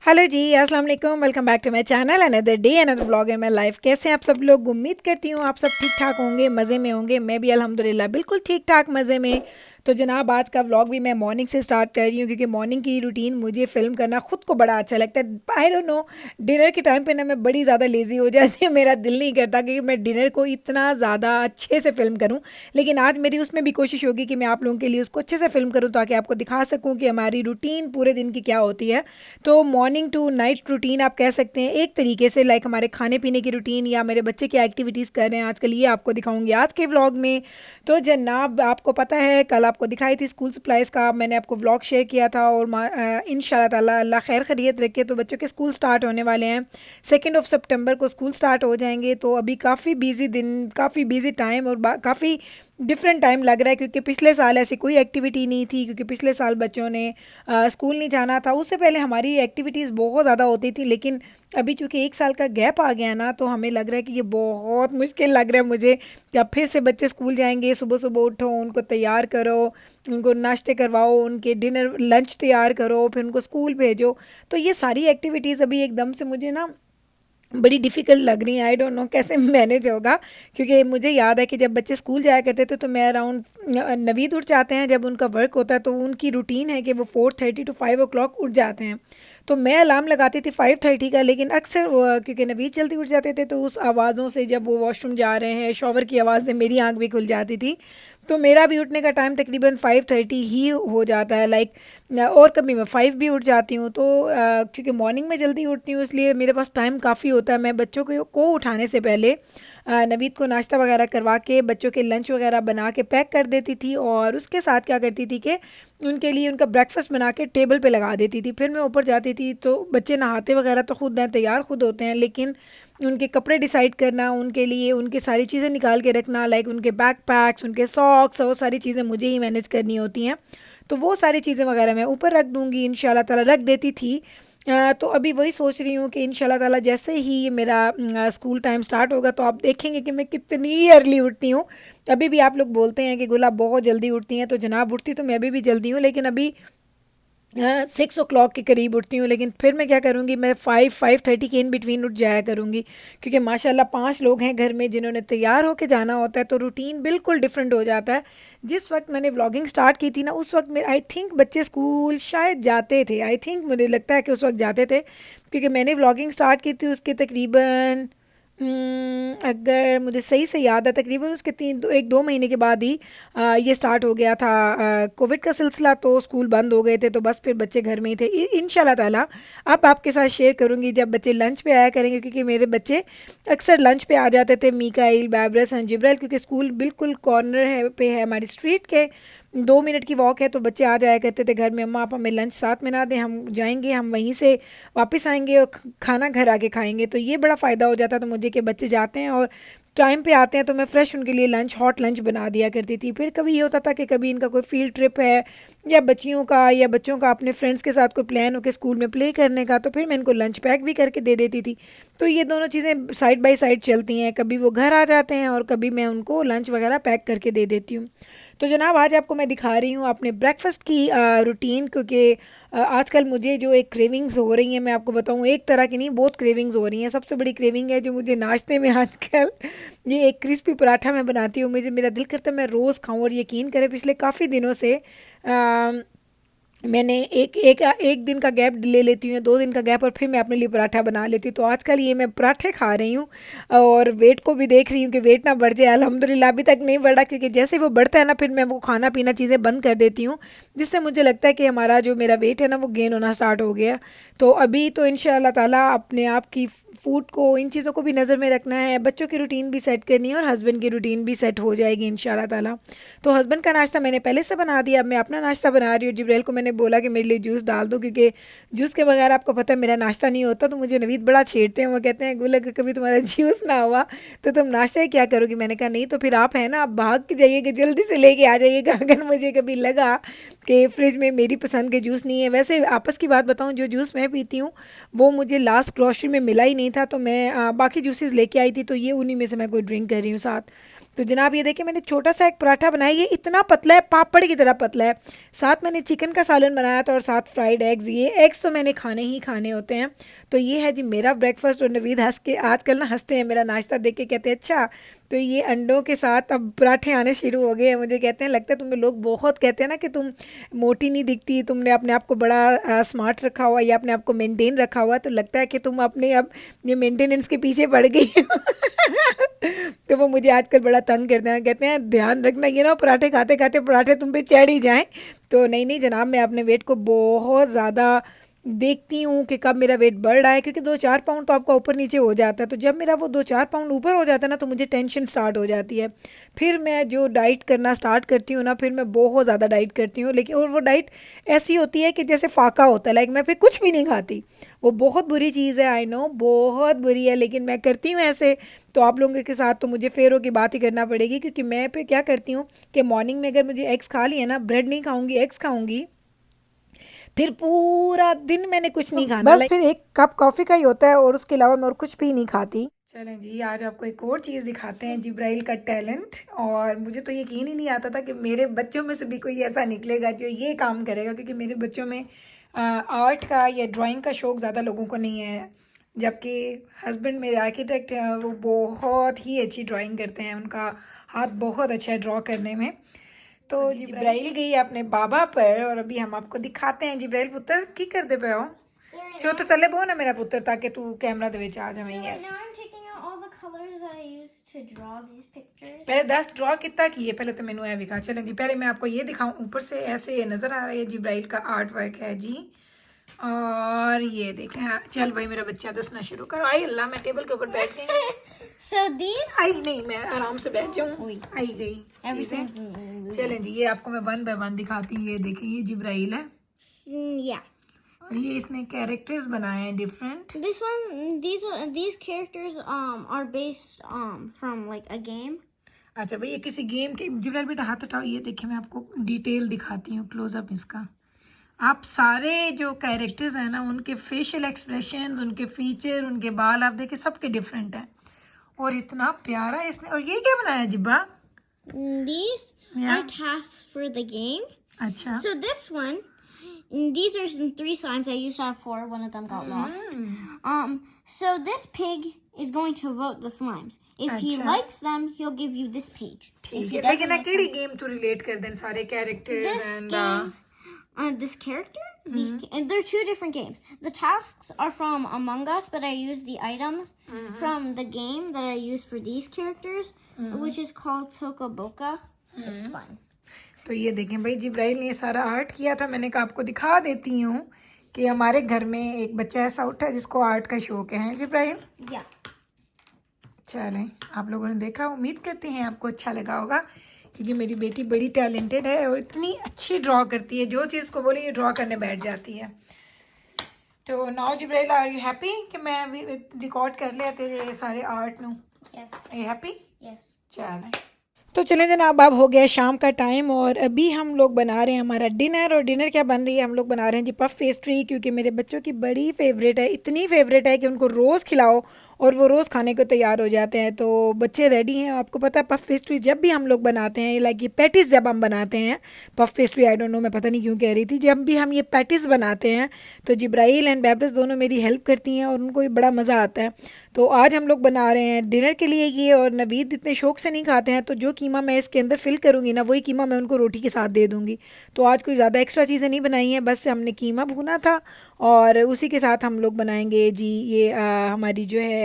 Hello जी, अस्सलाम वालेकुम। Welcome back to my channel. Another day another blog in my life. कैसे हैं आप सब लोग? उम्मीद करती हूँ आप सब ठीक ठाक होंगे, मज़े में होंगे। मैं भी अल्हम्दुलिल्लाह बिल्कुल ठीक ठाक मज़े में। तो जनाब, आज का व्लॉग भी मैं मॉर्निंग से स्टार्ट कर रही हूँ क्योंकि मॉर्निंग की रूटीन मुझे फ़िल्म करना खुद को बड़ा अच्छा लगता है। आई डोंट नो, डिनर के टाइम पे ना मैं बड़ी ज़्यादा लेज़ी हो जाती हूँ। मेरा दिल नहीं करता कि मैं डिनर को इतना ज़्यादा अच्छे से फ़िल्म करूँ। लेकिन आज मेरी उसमें भी कोशिश होगी कि मैं आप लोगों के लिए उसको अच्छे से फ़िल्म करूँ ताकि आपको दिखा सकूँ कि हमारी रूटीन पूरे दिन की क्या होती है। तो मॉर्निंग टू नाइट रूटीन आप कह सकते हैं एक तरीके से, लाइक हमारे खाने पीने की रूटीन या मेरे बच्चे क्या एक्टिविटीज़ कर रहे हैं आजकल, ये आपको दिखाऊंगी आज के व्लॉग में। तो जनाब, आपको पता है कल आपको दिखाई थी स्कूल सप्लाईज़ का, मैंने आपको व्लॉग शेयर किया था। और इंशाल्लाह ताला अल्लाह खैर खैरियत रखे तो बच्चों के स्कूल स्टार्ट होने वाले हैं। 2 सितंबर को स्कूल स्टार्ट हो जाएंगे। तो अभी काफ़ी बिजी दिन, काफ़ी बिजी टाइम और काफ़ी डिफरेंट टाइम लग रहा है क्योंकि पिछले साल ऐसी कोई एक्टिविटी नहीं थी, क्योंकि पिछले साल बच्चों ने स्कूल नहीं जाना था। उससे पहले हमारी एक्टिविटीज़ बहुत ज़्यादा होती थी, लेकिन अभी चूंकि 1 साल का गैप आ गया ना, तो हमें लग रहा है कि ये बहुत मुश्किल लग रहा है मुझे कि अब फिर से बच्चे स्कूल जाएंगे। सुबह सुबह उठो, उनको तैयार करो, उनको नाश्ते करवाओ, उनके डिनर लंच तैयार करो, फिर उनको स्कूल भेजो। तो ये सारी एक्टिविटीज़ अभी एकदम से मुझे ना बड़ी डिफ़िकल्ट लग रही है। आई डोंट नो कैसे मैनेज होगा, क्योंकि मुझे याद है कि जब बच्चे स्कूल जाया करते थे तो मैं अराउंड नवीद उठ जाते हैं। जब उनका वर्क होता है तो उनकी रूटीन है कि वो 4:30 to 5 o'clock उठ जाते हैं। तो मैं अलार्म लगाती थी 5:30 का, लेकिन अक्सर क्योंकि नवीद जल्दी उठ जाते थे तो उस आवाज़ों से, जब वो वॉशरूम जा रहे हैं, शॉवर की आवाज़ से मेरी आंख भी खुल जाती थी। तो मेरा भी उठने का टाइम तकरीबन 5:30 ही हो जाता है। लाइक और कभी मैं 5 भी उठ जाती हूँ। तो क्योंकि मॉर्निंग में जल्दी उठती हूँ इसलिए मेरे पास टाइम काफ़ी होता है। मैं बच्चों को उठाने से पहले नवीद को नाश्ता वगैरह करवा के बच्चों के लंच वगैरह बना के पैक कर देती थी, और उसके साथ क्या करती थी कि उनके लिए उनका ब्रेकफास्ट बना के टेबल पे लगा देती थी। फिर मैं ऊपर जाती थी तो बच्चे नहाते वगैरह तो खुद हैं, तैयार खुद होते हैं, लेकिन उनके कपड़े डिसाइड करना, उनके लिए उनकी सारी चीज़ें निकाल के रखना, लाइक उनके बैक पैक्स, उनके सॉक्स, और सारी चीज़ें मुझे ही मैनेज करनी होती हैं। तो वो सारी चीज़ें वगैरह मैं ऊपर रख दूँगी, इंशाल्लाह ताला रख देती थी। तो अभी वही सोच रही हूँ कि इंशाल्लाह ताला जैसे ही ये मेरा स्कूल टाइम स्टार्ट होगा तो आप देखेंगे कि मैं कितनी अर्ली उठती हूँ। अभी भी आप लोग बोलते हैं कि गुला बहुत जल्दी उठती हैं, तो जनाब उठती तो मैं अभी भी जल्दी हूँ, लेकिन अभी 6 o'clock के करीब उठती हूँ। लेकिन फिर मैं क्या करूँगी, मैं 5-5:30 के इन बिटवीन उठ जाया करूँगी, क्योंकि माशाल्लाह 5 लोग हैं घर में जिन्होंने तैयार होके जाना होता है, तो रूटीन बिल्कुल डिफरेंट हो जाता है। जिस वक्त मैंने व्लॉगिंग स्टार्ट की थी ना, उस वक्त मेरे आई थिंक बच्चे स्कूल शायद जाते थे। आई थिंक मुझे लगता है कि उस वक्त जाते थे, क्योंकि मैंने व्लॉगिंग स्टार्ट की थी उसके तकरीबन अगर मुझे सही से याद है तकरीबन उसके 1-2 महीने के बाद ही ये स्टार्ट हो गया था कोविड का सिलसिला। तो स्कूल बंद हो गए थे, तो बस फिर बच्चे घर में ही थे। इंशाल्लाह ताला अब आपके साथ शेयर करूँगी जब बच्चे लंच पे आया करेंगे, क्योंकि मेरे बच्चे अक्सर लंच पे आ जाते थे। मीकाइल, बैबरस एंड जिब्राइल, क्योंकि स्कूल बिल्कुल कॉर्नर है पे है हमारी स्ट्रीट के, 2 मिनट की वॉक है। तो बच्चे आ जाया करते थे घर में, अम्मा आप हमें लंच साथ में ना दें, हम जाएंगे, हम वहीं से वापस आएंगे और खाना घर आके खाएंगे। तो ये बड़ा फ़ायदा हो जाता था मुझे कि बच्चे जाते हैं और टाइम पे आते हैं, तो मैं फ़्रेश उनके लिए लंच, हॉट लंच बना दिया करती थी। फिर कभी ये होता था कि कभी इनका कोई फील्ड ट्रिप है या बच्चियों का या बच्चों का अपने फ्रेंड्स के साथ कोई प्लान हो के स्कूल में प्ले करने का, तो फिर मैं इनको लंच पैक भी करके दे देती थी। तो ये दोनों चीज़ें साइड बाय साइड चलती हैं, कभी वो घर आ जाते हैं और कभी मैं उनको लंच वगैरह पैक करके दे देती हूँ। तो जनाब, आज आपको मैं दिखा रही हूँ अपने ब्रेकफास्ट की रूटीन, क्योंकि आजकल मुझे जो एक क्रेविंग्स हो रही हैं, मैं आपको बताऊँ, एक तरह की नहीं, बहुत क्रेविंग्स हो रही हैं। सबसे बड़ी क्रेविंग है जो मुझे नाश्ते में आजकल, ये एक क्रिस्पी पराठा मैं बनाती हूँ, मुझे मेरा दिल करता है मैं रोज़ खाऊं। और यकीन करें पिछले काफ़ी दिनों से मैंने एक दिन का गैप ले लेती हूँ, 2 दिन का गैप, और फिर मैं अपने लिए पराठा बना लेती हूँ। तो आजकल ये मैं पराठे खा रही हूँ और वेट को भी देख रही हूँ कि वेट ना बढ़ जाए। अल्हम्दुलिल्लाह अभी तक नहीं बढ़ा, क्योंकि जैसे वो बढ़ता है ना, फिर मैं वो खाना पीना चीज़ें बंद कर देती हूँ, जिससे मुझे लगता है कि हमारा जो मेरा वेट है ना, वो गेन होना स्टार्ट हो गया। तो अभी तो इंशाअल्लाह ताला अपने आप की फूड को, इन चीज़ों को भी नज़र में रखना है, बच्चों की रूटीन भी सेट करनी है और हस्बैंड की रूटीन भी सेट हो जाएगी इंशाल्लाह ताला। तो हस्बैंड का नाश्ता मैंने पहले से बना दिया, अब मैं अपना नाश्ता बना रही हूँ। जिब्राइल को मैंने बोला कि मेरे लिए जूस डाल दो, क्योंकि जूस के बगैर आपको पता है मेरा नाश्ता नहीं होता। तो मुझे नवीद बड़ा छेड़ते हैं, वो कहते हैं गुल अगर कभी तुम्हारा जूस ना हुआ तो तुम नाश्ता ही क्या करोगी। मैंने कहा नहीं तो फिर आप है ना, आप भाग के जाइएगा, जल्दी से लेके आ जाइएगा अगर मुझे कभी लगा कि फ्रिज में मेरी पसंद के जूस नहीं है। वैसे आपस की बात बताऊँ, जो जूस मैं पीती हूँ वो मुझे लास्ट ग्रॉसरी में मिला ही नहीं था, तो मैं बाकी जूसेस लेके आई थी, तो ये उन्हीं में से मैं कोई ड्रिंक कर रही हूँ साथ। तो जनाब ये देखिए मैंने छोटा सा एक पराठा बनाया, ये इतना पतला है, पापड़ की तरह पतला है। साथ मैंने चिकन का सालन बनाया था और साथ फ्राइड एग्स। ये एग्स तो मैंने खाने ही खाने होते हैं। तो ये है जी मेरा ब्रेकफास्ट। और नवीद हंस के आजकल ना हंसते हैं मेरा नाश्ता देख के, कहते हैं अच्छा तो ये अंडों के साथ अब पराठे आने शुरू हो गए हैं। मुझे कहते हैं लगता है तुम्हें लोग बहुत कहते हैं ना कि तुम मोटी नहीं दिखती, तुमने अपने आप को बड़ा स्मार्ट रखा हुआ या अपने आप को मेंटेन रखा हुआ, तो लगता है कि तुम अपने अब ये मेंटेनेंस के पीछे पड़ गई तो वो मुझे आजकल बड़ा तंग करते हैं, कहते हैं ध्यान रखना ये ना पराठे खाते खाते पराठे तुम पे चढ़ ही जाएं। तो नहीं नहीं जनाब, मैं अपने वेट को बहुत ज़्यादा देखती हूँ कि कब मेरा वेट बढ़ रहा है, क्योंकि 2-4 पाउंड तो आपका ऊपर नीचे हो जाता है। तो जब मेरा वो 2-4 पाउंड ऊपर हो जाता है ना, तो मुझे टेंशन स्टार्ट हो जाती है। फिर मैं जो डाइट करना स्टार्ट करती हूँ ना, फिर मैं बहुत ज़्यादा डाइट करती हूँ। लेकिन और वो डाइट ऐसी होती है कि जैसे फाका होता है, लाइक मैं फिर कुछ भी नहीं खाती। वो बहुत बुरी चीज़ है, आई नो बहुत बुरी है, लेकिन मैं करती हूँ ऐसे। तो आप लोगों के साथ तो मुझे फेरों की बात ही करना पड़ेगी, क्योंकि मैं पे क्या करती हूँ कि मॉर्निंग में अगर मुझे एग्स खा लिए ना, ब्रेड नहीं खाऊंगी, एग्स खाऊंगी, फिर पूरा दिन मैंने कुछ नहीं खाना, बस फिर एक कप कॉफ़ी का ही होता है और उसके अलावा मैं और कुछ भी नहीं खाती। चलें जी, आज आपको एक और चीज़ दिखाते हैं, जिब्राइल का टैलेंट। और मुझे तो यकीन ही नहीं आता था कि मेरे बच्चों में से भी कोई ऐसा निकलेगा जो ये काम करेगा, क्योंकि मेरे बच्चों में आर्ट का या ड्राइंग का शौक़ ज़्यादा लोगों को नहीं है। जबकि हस्बैंड मेरे आर्किटेक्ट हैं, वो बहुत ही अच्छी ड्राइंग करते हैं, उनका हाथ बहुत अच्छा है ड्रॉ करने में। तो जिब्राइल गई अपने बाबा पर, और अभी हम आपको दिखाते हैं। जिब्राइल पुत्र की करते पे हो चो तो चले बो ना मेरा पुत्र, ताकि तू कैमरा दे विच आ जाए। यस, पहले 10 ड्रॉ कितना की है पहले तो मैंने है दिखा। चलें जी, पहले मैं आपको ये दिखाऊं, ऊपर से ऐसे नज़र आ रहा है, जिब्राइल का आर्ट वर्क है जी। और ये देखें, चल भाई मेरा बच्चा दसना शुरू कर। आई अल्लाह, मैं टेबल के ऊपर बैठ गई। आई नहीं, मैं आराम से बैठ जाऊँ, आई गई चीज़ें। चलें जी, ये आपको मैं 1 बाय 1 दिखाती हूँ। ये देखिए, ये जिब्राइल है और ये इसने कैरेक्टर्स बनाए हैं different. These characters are based from like a game. अच्छा भाई, ये किसी गेम के। जिब्राइल बेटा हाथ हटाओ, ये देखिए मैं आपको डिटेल दिखाती हूँ, क्लोजअप इसका। आप सारे जो कैरेक्टर्स हैं ना, उनके फेशियल एक्सप्रेशन, उनके फीचर, उनके बाल आप देखिए सबके डिफरेंट हैं। और इतना प्यारा इसने। और ये क्या बनाया Jivba? These are tasks for the game. अच्छा, So this one, these are 3 slimes. I used to have 4. One of them got lost. So this pig is going to vote the slimes. If he likes them, he'll give you this page. ठीक है, लेकिन ना केड़ी game तो relate कर दें सारे characters and this character, and they're 2 different games. The tasks are from Among Us, but I use the items from the game that I use for these characters, which is called Tokaboka. It's fun. तो ये देखें भाई, जिब्राइल ने सारा art किया था। मैंने कहा आपको दिखा देती हूँ कि हमारे घर में एक बच्चा ऐसा उठा है जिसको आर्ट का शौक है जिब्राइल। चलें, आप लोगों ने देखा, उम्मीद करते हैं आपको अच्छा लगा होगा, क्योंकि मेरी बेटी बड़ी टैलेंटेड है और इतनी अच्छी ड्रॉ करती है, जो चीज़ को बोले ये ड्रॉ करने बैठ जाती है। तो now Jibrail, are you happy कि मैं रिकॉर्ड कर लिया तेरे सारे आर्ट नू? Are you happy? चलें, तो चलें जनाब, अब हो गया शाम का टाइम और अभी हम लोग बना रहे हैं हमारा डिनर। और डिनर क्या बन रही है, हम लोग बना रहे हैं जी पफ पेस्ट्री, क्योंकि मेरे बच्चों की बड़ी फेवरेट है, इतनी फेवरेट है कि उनको रोज़ खिलाओ और वो रोज़ खाने को तैयार हो जाते हैं। तो बच्चे रेडी हैं। आपको पता है पफ पेस्ट्री जब भी हम लोग बनाते हैं, लाइक ये पैटिस जब हम बनाते हैं, puff pastry I don't know, मैं पता नहीं क्यों कह रही थी, जब भी हम ये पैटिस बनाते हैं तो जिब्राइल एंड बेबरस दोनों मेरी हेल्प करती हैं और उनको ये बड़ा मज़ा आता है। तो आज हम लोग बना रहे हैं डिनर के लिए ये, और नवीद इतने शौक से नहीं खाते हैं, तो जो कीमा मैं इसके अंदर फिल करूँगी ना, वही कीमा मैं उनको रोटी के साथ दे दूँगी। तो आज कोई ज़्यादा एक्स्ट्रा चीज़ें नहीं बनाई हैं, बस हमने कीमा भुना था और उसी के साथ हम लोग बनाएंगे जी ये हमारी जो है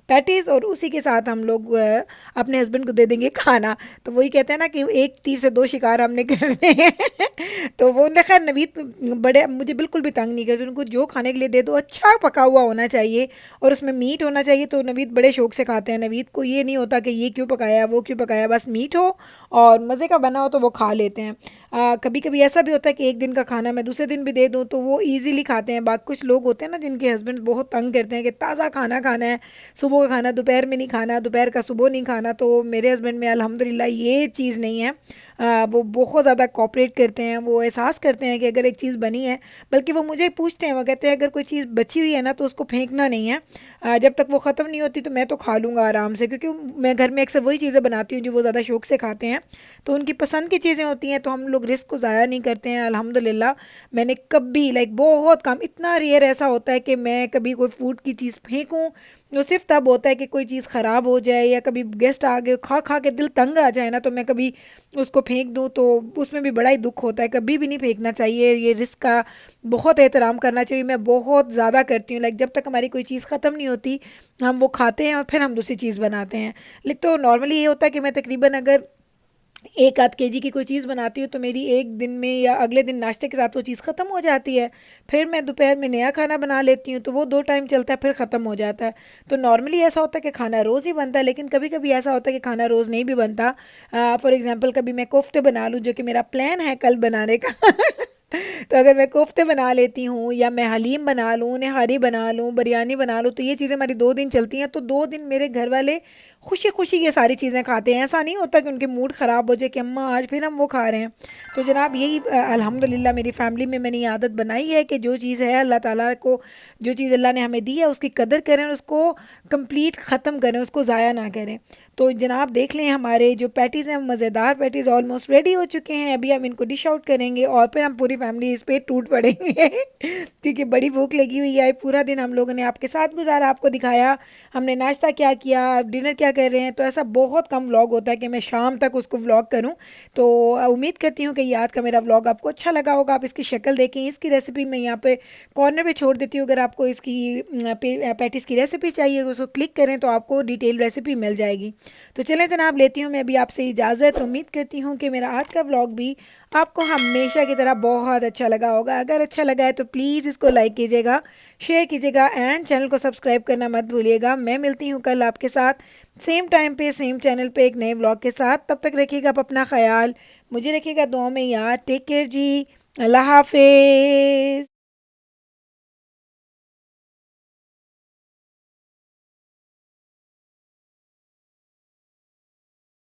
पैटीज़, और उसी के साथ हम लोग अपने हस्बैंड को दे देंगे खाना। तो वही कहते हैं ना कि एक तीर से 2 शिकार हमने करने हैं तो वो खैर नवीद बड़े मुझे बिल्कुल भी तंग नहीं करते, उनको जो खाने के लिए दे दो अच्छा पका हुआ होना चाहिए और उसमें मीट होना चाहिए। तो नवीद बड़े शौक से खाते हैं। नवीद को ये नहीं होता कि ये क्यों पकाया वो क्यों पकाया, बस मीट हो और मज़े का बना हो तो वो खा लेते हैं। कभी कभी ऐसा भी होता है कि एक दिन का खाना मैं दूसरे दिन भी दे दूँ तो वो ईज़िली खाते हैं। बाकी कुछ लोग होते हैं ना जिनके हस्बैंड बहुत तंग करते हैं कि ताज़ा खाना खाना है, सुबह का खाना दोपहर में नहीं खाना, दोपहर का सुबह नहीं खाना। तो मेरे हस्बैंड में अल्हम्दुलिल्लाह ये चीज़ नहीं है। वो बहुत ज़्यादा कोऑपरेट करते हैं, वो एहसास करते हैं कि अगर एक चीज़ बनी है, बल्कि वो मुझे पूछते हैं, वो कहते हैं अगर कोई चीज़ बची हुई है ना तो उसको फेंकना नहीं है, जब तक वो ख़त्म नहीं होती तो मैं तो खा लूँगा आराम से, क्योंकि मैं घर में अक्सर वही चीज़ें बनाती हूँ जो वो ज़्यादा शौक़ से खाते हैं, तो उनकी पसंद की चीज़ें होती हैं, तो हम लोग रिस्क को ज़ाया नहीं करते हैं अल्हम्दुलिल्लाह। मैंने कभी लाइक बहुत कम, इतना रेयर ऐसा होता है कि मैं कभी कोई फूड की चीज़ फेंकूँ, वो सिर्फ तब होता है कि कोई चीज़ ख़राब हो जाए या कभी गेस्ट आ गए खा खा के दिल तंग आ जाए ना, तो मैं कभी उसको फेंक दूँ तो उसमें भी बड़ा ही दुख होता है। कभी भी नहीं फेंकना चाहिए, ये रिस्क का बहुत एहतराम करना चाहिए। मैं बहुत ज़्यादा करती हूँ, लाइक जब तक हमारी कोई चीज़ ख़त्म नहीं होती हम वो खाते हैं और फिर हम दूसरी चीज़ बनाते हैं। लेकिन तो नॉर्मली ये होता है कि मैं तकरीबन अगर 1 आध केजी की कोई चीज़ बनाती हूँ तो मेरी एक दिन में या अगले दिन नाश्ते के साथ वो चीज़ ख़त्म हो जाती है। फिर मैं दोपहर में नया खाना बना लेती हूँ, तो वो 2 टाइम चलता है, फिर ख़त्म हो जाता है। तो नॉर्मली ऐसा होता है कि खाना रोज़ ही बनता है, लेकिन कभी-कभी ऐसा होता है कि खाना रोज़ नहीं भी बनता। फॉर एग्ज़ाम्पल कभी मैं कोफ्ते बना लूँ, जो कि मेरा प्लान है कल बनाने का। तो अगर मैं कोफ्ते बना लेती हूँ या मैं हलीम बना लूँ, निहारी बना लूँ, बिरयानी बना लूँ, तो ये चीज़ें हमारी 2 दिन चलती हैं। तो 2 दिन मेरे घर वाले खुशी-खुशी ये सारी चीज़ें खाते हैं। ऐसा नहीं होता कि उनके मूड ख़राब हो जाए कि अम्मा आज फिर हम वो खा रहे हैं। तो जनाब यही अल्हम्दुलिल्लाह मेरी फ़ैमिली में मैंने ये आदत बनाई है कि जो चीज़ है अल्लाह ताला को, जो चीज़ अल्लाह ने हमें दी है उसकी कदर करें और उसको कंप्लीट ख़त्म करें, उसको ज़ाया ना करें। तो जनाब देख लें हमारे जो पैटीज़ हैं, मज़ेदार पैटीज़ ऑलमोस्ट रेडी हो चुके हैं। अभी हम इनको डिश आउट करेंगे और फिर हम पूरी फैमिली इस पे टूट पड़ेंगे क्योंकि बड़ी भूख लगी हुई है। पूरा दिन हम लोगों ने आपके साथ गुजारा, आपको दिखाया हमने नाश्ता क्या किया, डिनर क्या कर रहे हैं। तो ऐसा बहुत कम व्लॉग होता है कि मैं शाम तक उसको व्लॉग करूं। तो उम्मीद करती हूँ कि ये आज का मेरा व्लॉग आपको अच्छा लगा होगा। आप इसकी शक्ल देखें, इसकी रेसिपी मैं यहाँ पे कॉर्नर पे छोड़ देती हूँ। अगर आपको इसकी पैटीज़ की रेसिपी चाहिए उसको क्लिक करें तो आपको डिटेल रेसिपी मिल जाएगी। तो चलें जनाब, लेती हूँ मैं अभी आपसे इजाज़त। उम्मीद करती हूँ कि मेरा आज का व्लॉग भी आपको हमेशा की तरह बहुत अच्छा लगा होगा। अगर अच्छा लगा है तो प्लीज़ इसको लाइक कीजिएगा, शेयर कीजिएगा एंड चैनल को सब्सक्राइब करना मत भूलिएगा। मैं मिलती हूँ कल आपके साथ सेम टाइम पे सेम चैनल पे एक नए व्लॉग के साथ। तब तक रखिएगा आप अपना ख्याल, मुझे रखिएगा दुआ में याद। टेक केयर जी, अल्लाह हाफिज़।